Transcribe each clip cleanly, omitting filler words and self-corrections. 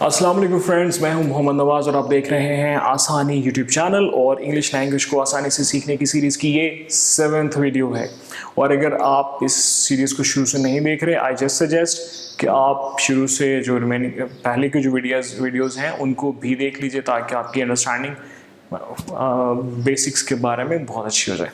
अस्सलाम वालेकुम फ्रेंड्स, मैं हूं मोहम्मद नवाज़ और आप देख रहे हैं आसानी यूट्यूब चैनल। और इंग्लिश लैंग्वेज को आसानी से सीखने की सीरीज़ की ये 7th वीडियो है। और अगर आप इस सीरीज़ को शुरू से नहीं देख रहे, आई जस्ट सजेस्ट कि आप शुरू से जो रिमेनिंग पहले की जो वीडियोज़ हैं उनको भी देख लीजिए ताकि आपकी अंडरस्टैंडिंग बेसिक्स के बारे में बहुत अच्छी हो जाए।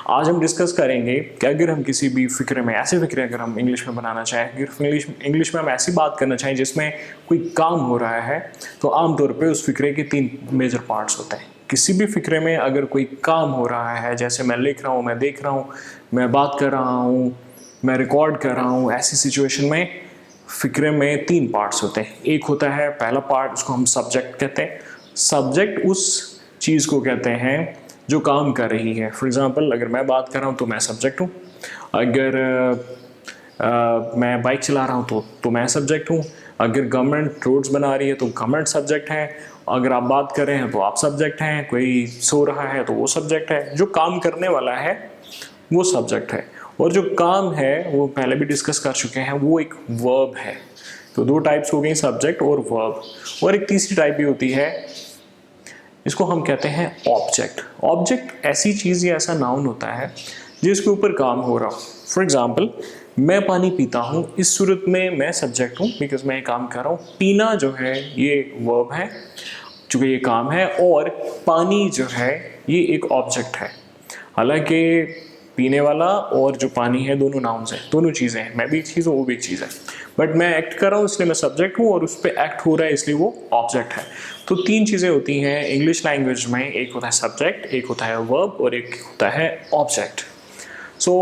आज हम डिस्कस करेंगे कि अगर हम किसी भी फ़िक्रे में ऐसे फ़िक्रे अगर हम इंग्लिश में बनाना चाहें, अगर इंग्लिश में हम ऐसी बात करना चाहें जिसमें कोई काम हो रहा है, तो आमतौर पे उस फ़िक्रे के 3 मेजर पार्ट्स होते हैं। किसी भी फ़िक्रे में अगर कोई काम हो रहा है, जैसे मैं लिख रहा हूँ, मैं देख रहा हूँ, मैं बात कर रहा हूँ, मैं रिकॉर्ड कर रहा हूँ, ऐसी सिचुएशन में फ़िक्रे में 3 पार्ट्स होते हैं। एक होता है पहला पार्ट, उसको हम सब्जेक्ट कहते हैं। सब्जेक्ट उस चीज़ को कहते हैं जो काम कर रही है। फॉर एग्ज़ाम्पल, अगर मैं बात कर रहा हूँ तो मैं सब्जेक्ट हूँ। अगर मैं बाइक चला रहा हूँ तो मैं सब्जेक्ट हूँ। अगर गवर्नमेंट रोड्स बना रही है तो गवर्नमेंट सब्जेक्ट है। अगर आप बात कर रहे हैं तो आप सब्जेक्ट हैं। कोई सो रहा है तो वो सब्जेक्ट है। जो काम करने वाला है वो सब्जेक्ट है। और जो काम है वो पहले भी डिस्कस कर चुके हैं, वो एक वर्ब है। तो 2 टाइप्स हो गई, सब्जेक्ट और वर्ब। और एक तीसरी टाइप भी होती है, इसको हम कहते हैं ऑब्जेक्ट। ऑब्जेक्ट ऐसी चीज़ या ऐसा नाउन होता है जिसके ऊपर काम हो रहा हो। फॉर एग्जाम्पल, मैं पानी पीता हूँ, इस सूरत में मैं सब्जेक्ट हूँ बिकॉज मैं ये काम कर रहा हूँ। पीना जो है ये वर्ब है चूँकि ये काम है, और पानी जो है ये एक ऑब्जेक्ट है। हालांकि पीने वाला और जो पानी है दोनों नाउन्स हैं, दोनों चीज़ें हैं। मैं भी एक चीज़ हूँ, वो भी एक चीज़ है, बट मैं एक्ट कर रहा हूँ इसलिए मैं सब्जेक्ट हूँ, और उस पर एक्ट हो रहा है इसलिए वो ऑब्जेक्ट है। तो 3 चीज़ें होती हैं इंग्लिश लैंग्वेज में, एक होता है सब्जेक्ट, एक होता है वर्ब और एक होता है ऑब्जेक्ट। सो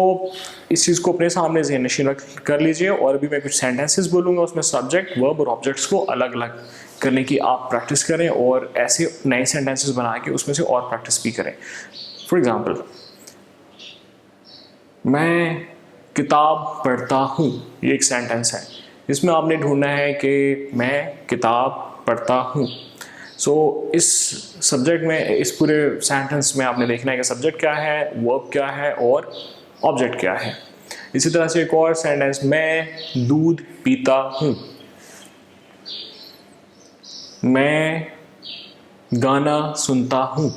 इस चीज़ को अपने सामने ज़हन रख कर लीजिए। और अभी मैं कुछ सेंटेंसेस बोलूँगा, उसमें सब्जेक्ट, वर्ब और ऑब्जेक्ट्स को अलग अलग करने की आप प्रैक्टिस करें और ऐसे नए सेंटेंसेस बना के उसमें से और प्रैक्टिस भी करें। फॉर एग्ज़ाम्पल, मैं किताब पढ़ता हूँ, ये एक सेंटेंस है। इसमें आपने ढूंढना है कि मैं किताब पढ़ता हूँ। सो इस सब्जेक्ट में, इस पूरे सेंटेंस में आपने देखना है कि सब्जेक्ट क्या है, वर्ब क्या है और ऑब्जेक्ट क्या है। इसी तरह से एक और सेंटेंस, मैं दूध पीता हूँ। मैं गाना सुनता हूँ।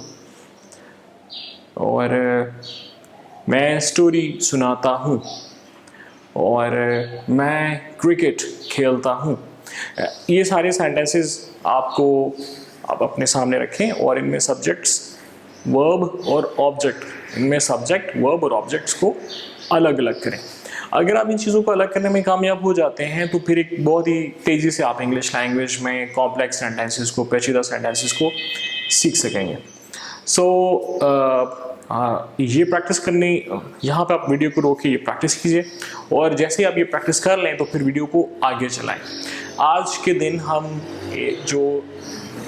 और मैं स्टोरी सुनाता हूँ। और मैं क्रिकेट खेलता हूँ। ये सारे सेंटेंसेस आप अपने सामने रखें और इनमें सब्जेक्ट्स, वर्ब और ऑब्जेक्ट, इनमें सब्जेक्ट, वर्ब और ऑब्जेक्ट्स को अलग अलग करें। अगर आप इन चीज़ों को अलग करने में कामयाब हो जाते हैं तो फिर एक बहुत ही तेज़ी से आप इंग्लिश लैंग्वेज में कॉम्प्लेक्स सेंटेंसेस को, पेचीदा सेंटेंसेस को सीख सकेंगे। ये प्रैक्टिस करनी, यहाँ पे आप वीडियो को रोकिए, ये प्रैक्टिस कीजिए, और जैसे ही आप ये प्रैक्टिस कर लें तो फिर वीडियो को आगे चलाएं। आज के दिन हम जो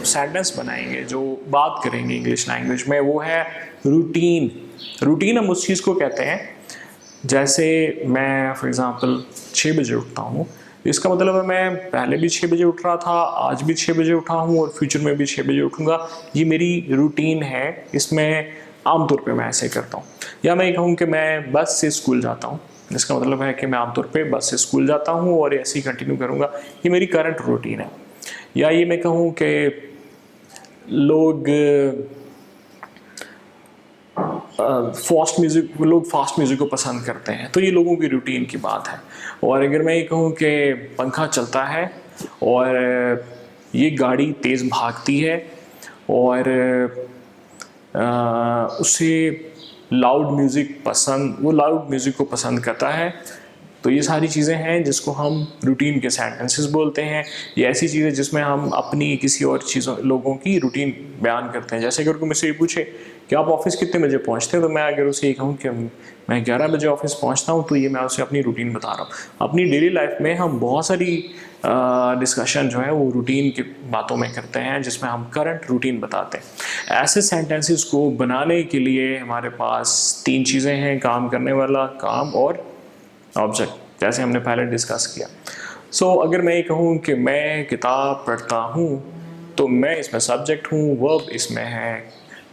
सेंटेंस बनाएंगे, जो बात करेंगे इंग्लिश लैंग्वेज में, वो है रूटीन। रूटीन हम उस चीज़ को कहते हैं, जैसे मैं फॉर एग्ज़ाम्पल 6 बजे उठता हूँ, इसका मतलब है मैं पहले भी 6 बजे उठ रहा था, आज भी 6 बजे उठा हूँ और फ्यूचर में भी 6 बजे उठूँगा। ये मेरी रूटीन है, इसमें आमतौर पे मैं ऐसे करता हूँ। या मैं कहूँ कि मैं बस से स्कूल जाता हूँ, इसका मतलब है कि मैं आमतौर पे बस से स्कूल जाता हूँ और ऐसे ही कंटिन्यू करूँगा, ये मेरी करंट रूटीन है। या ये मैं कहूँ कि लोग फास्ट म्यूज़िक को पसंद करते हैं, तो ये लोगों की रूटीन की बात है। और अगर मैं ये कहूँ कि पंखा चलता है और ये गाड़ी तेज़ भागती है और उसे लाउड म्यूज़िक को पसंद करता है, तो ये सारी चीज़ें हैं जिसको हम रूटीन के सेंटेंसेस बोलते हैं। ये ऐसी चीज़ें जिसमें हम अपनी किसी और लोगों की रूटीन बयान करते हैं। जैसे अगर कोई मुझसे ये पूछे कि आप ऑफिस कितने बजे पहुंचते हैं, तो मैं अगर उसे ये कहूँ कि मैं 11 बजे ऑफिस पहुंचता हूँ, तो ये मैं उसे अपनी रूटीन बता रहा हूँ। अपनी डेली लाइफ में हम बहुत सारी डिस्कशन जो है वो रूटीन की बातों में करते हैं, जिसमें हम करंट रूटीन बताते हैं। ऐसे सेंटेंसेस को बनाने के लिए हमारे पास 3 चीज़ें हैं, काम करने वाला, काम और ऑब्जेक्ट, जैसे हमने पहले डिस्कस किया। अगर मैं ये कहूँ कि मैं किताब पढ़ता हूँ, तो मैं इसमें सब्जेक्ट हूँ, वर्ब इसमें है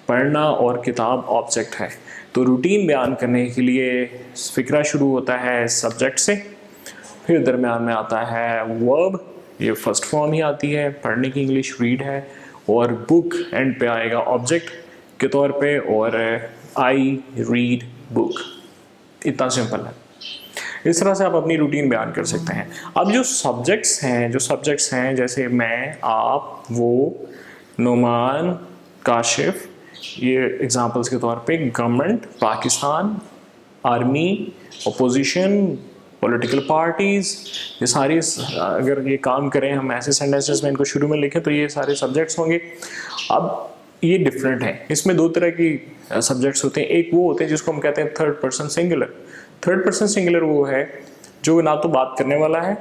पढ़ना और किताब ऑब्जेक्ट है। तो रूटीन बयान करने के लिए फ़िक्रा शुरू होता है सब्जेक्ट से, फिर दरम्यान में आता है वर्ब, ये फर्स्ट फॉर्म ही आती है, पढ़ने की इंग्लिश रीड है, और बुक एंड पे आएगा ऑब्जेक्ट के तौर पे, और आई रीड बुक। इतना सिंपल है। इस तरह से आप अपनी रूटीन बयान कर सकते हैं। अब जो सब्जेक्ट्स हैं जैसे मैं, आप, वो, नुमान, काशिफ, ये एग्जांपल्स के तौर पे government, Pakistan, army, opposition, political parties, ये सारी अगर ये काम करें हम ऐसे सेंटेंसेस में इनको शुरू में लिखें तो ये सारे सब्जेक्ट्स होंगे। अब ये डिफरेंट है, इसमें दो तरह की सब्जेक्ट्स होते हैं। एक वो होते हैं जिसको हम कहते हैं third person singular. Third person singular वो है जो ना तो बात करने वाला है,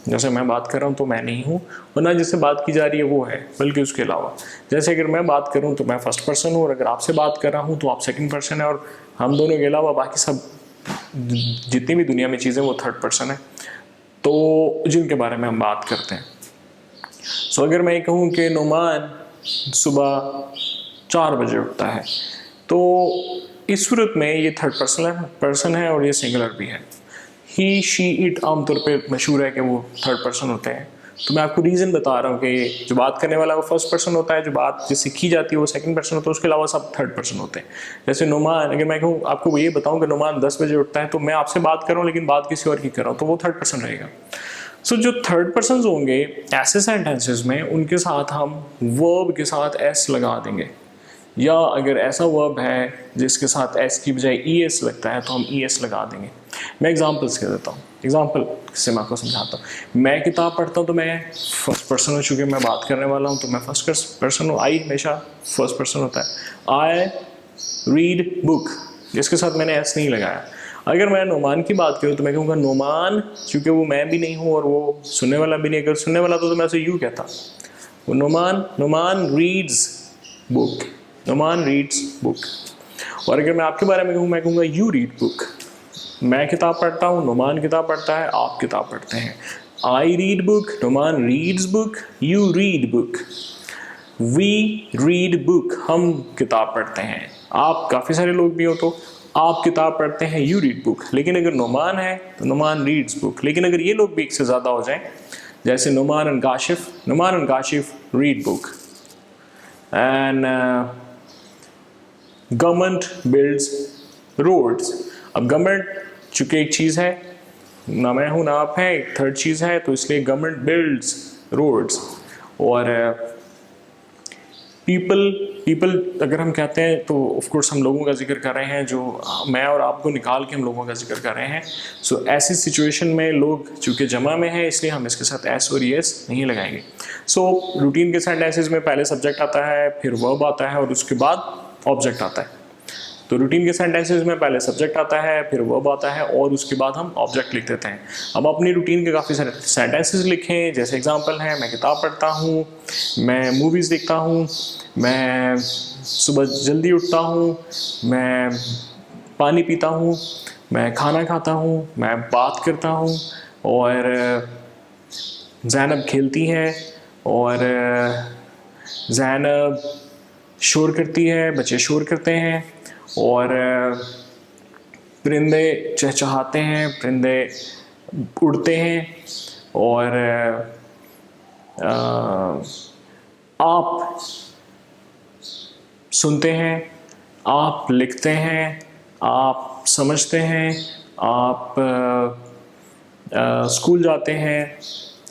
जैसे मैं बात कर रहा हूँ तो मैं नहीं हूँ, और ना जिससे बात की जा रही है वो है, बल्कि उसके अलावा जैसे अगर मैं बात करूँ तो मैं फर्स्ट पर्सन हूँ, और अगर आपसे बात कर रहा हूँ तो आप सेकंड पर्सन है, और हम दोनों के अलावा बाकी सब जितनी भी दुनिया में चीज़ें वो थर्ड पर्सन है, तो जिनके बारे में हम बात करते हैं। सो अगर मैं कहूँ कि नुमान सुबह 4 बजे उठता है, तो इस सूरत में ये थर्ड पर्सन है और ये सिंगुलर भी है। ही, शी, इट आमतौर पे मशहूर है कि वो थर्ड पर्सन होते हैं, तो मैं आपको रीज़न बता रहा हूँ कि जो बात करने वाला वो फर्स्ट पर्सन होता है, जो बात जिससे की जाती है वो सेकंड पर्सन होता है, उसके अलावा सब थर्ड पर्सन होते हैं। जैसे नुमान, अगर मैं कहूँ आपको ये बताऊँ कि नुमान 10 बजे उठता है, तो मैं आपसे बात कर रहा हूँ लेकिन बात किसी और की कर रहा हूँ, तो वो थर्ड पर्सन रहेगा। सो जो थर्ड पर्सन होंगे ऐसे सेंटेंसेस में, उनके साथ हम वर्ब के साथ एस लगा देंगे, या अगर ऐसा वर्ब है जिसके साथ एस की बजाय ई एस लगता है तो हम ई एस लगा देंगे। मैं एग्जांपल्स कह देता हूँ, एग्जांपल से मैं आपको समझाता हूँ। मैं किताब पढ़ता हूँ तो मैं फर्स्ट पर्सन हूँ, चूँकि मैं बात करने वाला हूँ तो मैं फर्स्ट पर्सन हूँ। आई हमेशा फर्स्ट पर्सन होता है। आई रीड बुक, जिसके साथ मैंने एस नहीं लगाया। अगर मैं नुमान की बात करूँ तो मैं कहूँगा नुमान, चूँकि वो मैं भी नहीं हूँ और वो सुनने वाला भी नहीं। अगर सुनने वाला तो मैं उसे यूँ कहता, वो Numan reads book, Numan reads book. और अगर मैं आपके बारे में कहूँ, मैं कहूँगा यू रीड बुक। मैं किताब पढ़ता हूँ, नुमान किताब पढ़ता है, आप किताब पढ़ते हैं। I read book, Numan reads book, you read book. We read book, हम किताब पढ़ते हैं। आप काफ़ी सारे लोग भी हो तो आप किताब पढ़ते हैं, यू रीड बुक। लेकिन अगर नुमान है तो नुमान रीड्स बुक। लेकिन अगर ये लोग भी एक से ज़्यादा हो जाएं, जैसे Numan and Kashif read book. And government builds roads. अब गवर्नमेंट चूँकि एक चीज़ है, ना मैं हूँ ना आप हैं, एक थर्ड चीज़ है, तो इसलिए गवर्नमेंट बिल्ड्स रोड्स। और पीपल अगर हम कहते हैं तो ऑफ कोर्स हम लोगों का जिक्र कर रहे हैं, जो मैं और आपको निकाल के हम लोगों का जिक्र कर रहे हैं। सो ऐसी सिचुएशन में लोग चूँकि जमा में है, इसलिए हम इसके साथ एस और एस नहीं लगाएंगे। सो रूटीन के सेंटेंसेस में पहले सब्जेक्ट आता है, फिर वर्ब आता है और उसके बाद ऑब्जेक्ट आता है। तो रूटीन के सेंटेंसेस में पहले सब्जेक्ट आता है, फिर वर्ब आता है और उसके बाद हम ऑब्जेक्ट लिख देते हैं। अब अपनी रूटीन के काफ़ी सारे सेंटेंसेस लिखें, जैसे एग्जांपल है, मैं किताब पढ़ता हूँ, मैं मूवीज़ देखता हूँ, मैं सुबह जल्दी उठता हूँ, मैं पानी पीता हूँ, मैं खाना खाता हूँ, मैं बात करता हूँ, और ज़ैनब खेलती है, और ज़ैनब शोर करती है, बच्चे शोर करते हैं, और परिंदे चहचहाते हैं, परिंदे उड़ते हैं, और आप सुनते हैं, आप लिखते हैं, आप समझते हैं, आप स्कूल जाते हैं,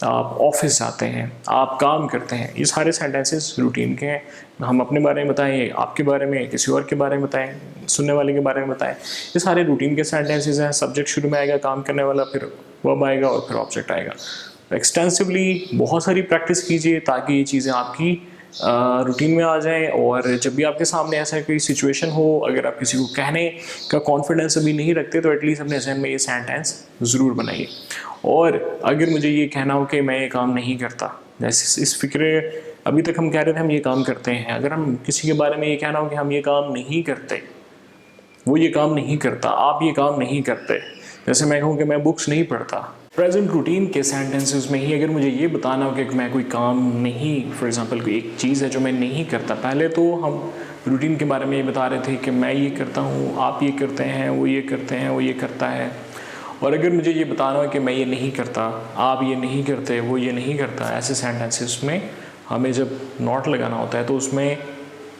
आप ऑफिस जाते हैं, आप काम करते हैं। ये सारे सेंटेंसेस रूटीन के हैं। हम अपने बारे में बताएं, आपके बारे में, किसी और के बारे में बताएं, सुनने वाले के बारे में बताएं। ये सारे रूटीन के सेंटेंसेस हैं। सब्जेक्ट शुरू में आएगा, काम करने वाला, फिर वर्ब आएगा और फिर ऑब्जेक्ट आएगा। एक्सटेंसिवली बहुत सारी प्रैक्टिस कीजिए ताकि ये चीज़ें आपकी रूटीन में आ जाएं। और जब भी आपके सामने ऐसा कोई सिचुएशन हो, अगर आप किसी को कहने का कॉन्फिडेंस अभी नहीं रखते तो एटलीस्ट अपने जहन में ये सेंटेंस ज़रूर बनाइए। और अगर मुझे ये कहना हो कि मैं ये काम नहीं करता, जैसे इस फिक्रे अभी तक हम कह रहे थे हम ये काम करते हैं, अगर हम किसी के बारे में ये कहना हो कि हम ये काम नहीं करते, वो ये काम नहीं करता, आप ये काम नहीं करते, जैसे मैं कहूँ कि मैं बुक्स नहीं पढ़ता। प्रेजेंट रूटीन के सेंटेंसेस में ही अगर मुझे ये बताना हो कि मैं कोई काम नहीं, फॉर एग्जांपल कोई एक चीज़ है जो मैं नहीं करता, पहले तो हम रूटीन के बारे में ये बता रहे थे कि मैं ये करता हूँ, आप ये करते हैं, वो ये करते हैं, वो ये करता है, और अगर मुझे ये बताना हो कि मैं ये नहीं करता, आप ये नहीं करते, वो ये नहीं करता, ऐसे सेंटेंसेस में हमें जब नॉट लगाना होता है तो उसमें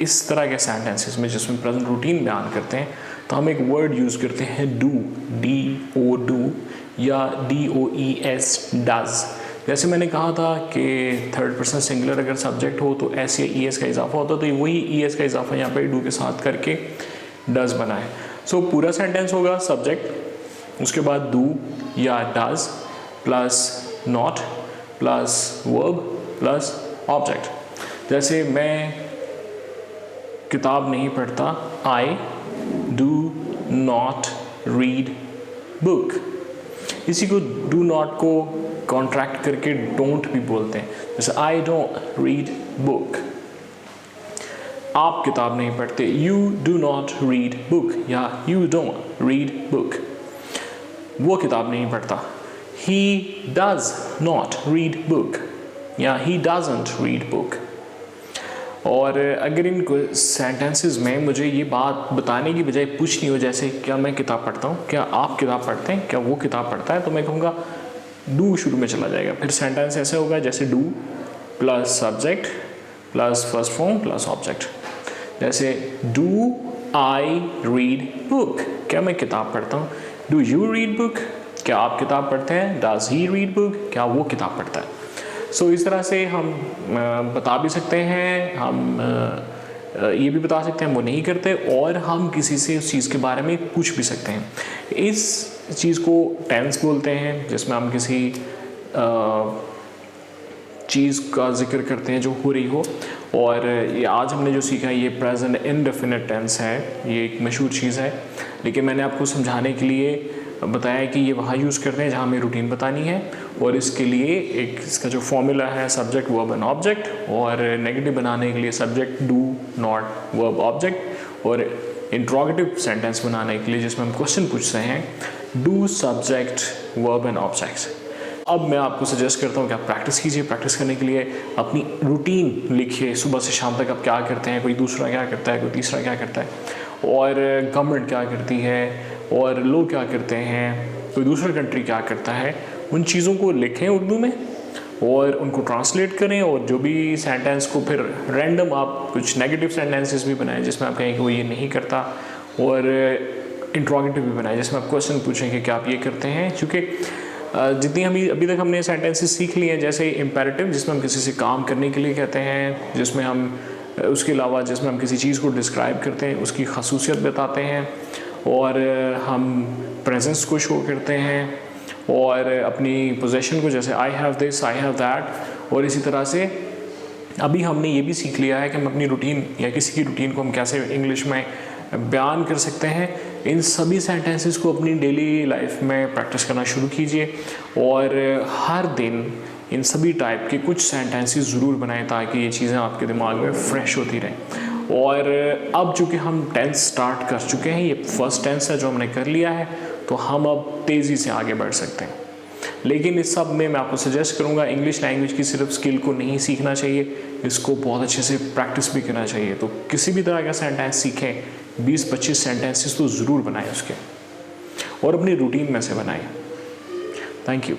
इस तरह के सेंटेंसेस में जिसमें प्रेजेंट रूटीन बयान करते हैं तो हम एक वर्ड यूज़ करते हैं डू, DO डू, या DOES डज। जैसे मैंने कहा था कि थर्ड पर्सन सिंगुलर अगर सब्जेक्ट हो तो एस या ES का इजाफा होता है, तो वही ES का इजाफा यहाँ पे डू के साथ करके डज बना है। सो पूरा सेंटेंस होगा सब्जेक्ट, उसके बाद डू या does plus not plus verb plus object. जैसे मैं किताब नहीं पढ़ता, I do not read book. इसी को डू नॉट को कॉन्ट्रैक्ट करके डोंट भी बोलते हैं, जैसे आई डोंट रीड बुक। आप किताब नहीं पढ़ते, you do not read book या यू डोंट रीड बुक। वो किताब नहीं पढ़ता, he does not read book या ही डजंट रीड बुक। और अगर इन सेंटेंसेस में मुझे ये बात बताने की बजाय पूछनी हो, जैसे क्या मैं किताब पढ़ता हूँ, क्या आप किताब पढ़ते हैं, क्या वो किताब पढ़ता है, तो मैं कहूँगा डू शुरू में चला जाएगा। फिर सेंटेंस ऐसे होगा जैसे do plus subject plus first form plus object. जैसे डू आई रीड बुक, क्या मैं किताब पढ़ता हूँ। डू यू रीड बुक, क्या आप किताब पढ़ते हैं। डज ही रीड बुक, क्या वो किताब पढ़ता है। सो इस तरह से हम बता भी सकते हैं, हम ये भी बता सकते हैं हम वो नहीं करते, और हम किसी से उस चीज़ के बारे में पूछ भी सकते हैं। इस चीज़ को टेंस बोलते हैं, जिसमें हम किसी चीज़ का जिक्र करते हैं जो हो रही हो। और ये आज हमने जो सीखा है ये प्रेजेंट इंडेफिनिट टेंस है, ये एक मशहूर चीज़ है, लेकिन मैंने आपको समझाने के लिए बताया कि ये वहाँ यूज़ करते हैं जहाँ हमें रूटीन बतानी है। और इसके लिए एक इसका जो फॉर्मूला है सब्जेक्ट वर्ब एंड ऑब्जेक्ट, और नेगेटिव बनाने के लिए subject do not verb object, और इंट्रोगेटिव सेंटेंस बनाने के लिए जिसमें हम क्वेश्चन पूछ रहे हैं do subject verb and object. अब मैं आपको सजेस्ट करता हूँ कि आप प्रैक्टिस कीजिए। प्रैक्टिस करने के लिए अपनी रूटीन लिखिए, सुबह से शाम तक आप क्या करते हैं, कोई दूसरा क्या करता है, कोई तीसरा क्या करता है, और गवर्नमेंट क्या करती है, और लोग क्या करते हैं, कोई दूसरा कंट्री क्या करता है। उन चीज़ों को लिखें उर्दू में और उनको ट्रांसलेट करें, और जो भी सेंटेंस को फिर रैंडम आप कुछ नेगेटिव सेंटेंसेस भी बनाएं जिसमें आप कहें कि वो ये नहीं करता, और इंट्रोगेटिव भी बनाएं जिसमें आप क्वेश्चन पूछें कि क्या आप ये करते हैं। क्योंकि जितनी हम अभी तक हमने सेंटेंसेस सीख लिए हैं, जैसे इम्पेरेटिव जिसमें हम किसी से काम करने के लिए कहते हैं, जिसमें हम उसके अलावा जिसमें हम किसी चीज़ को डिस्क्राइब करते हैं, उसकी खसूसियत बताते हैं, और हम प्रेजेंस को शो करते हैं, और अपनी पोजेशन को, जैसे I have this, I have that. और इसी तरह से अभी हमने ये भी सीख लिया है कि हम अपनी रूटीन या किसी की रूटीन को हम कैसे इंग्लिश में बयान कर सकते हैं। इन सभी सेंटेंसेस को अपनी डेली लाइफ में प्रैक्टिस करना शुरू कीजिए, और हर दिन इन सभी टाइप के कुछ सेंटेंसेस ज़रूर बनाएं ताकि ये चीज़ें आपके दिमाग में फ्रेश होती रहें। और अब चूँकि हम टेंस स्टार्ट कर चुके हैं, ये फर्स्ट टेंस है जो हमने कर लिया है, तो हम अब तेज़ी से आगे बढ़ सकते हैं। लेकिन इस सब में मैं आपको सजेस्ट करूंगा इंग्लिश लैंग्वेज की सिर्फ स्किल को नहीं सीखना चाहिए, इसको बहुत अच्छे से प्रैक्टिस भी करना चाहिए। तो किसी भी तरह का सेंटेंस सीखें, 20-25 सेंटेंसेस तो ज़रूर बनाएं उसके, और अपनी रूटीन में से बनाएं। Thank you.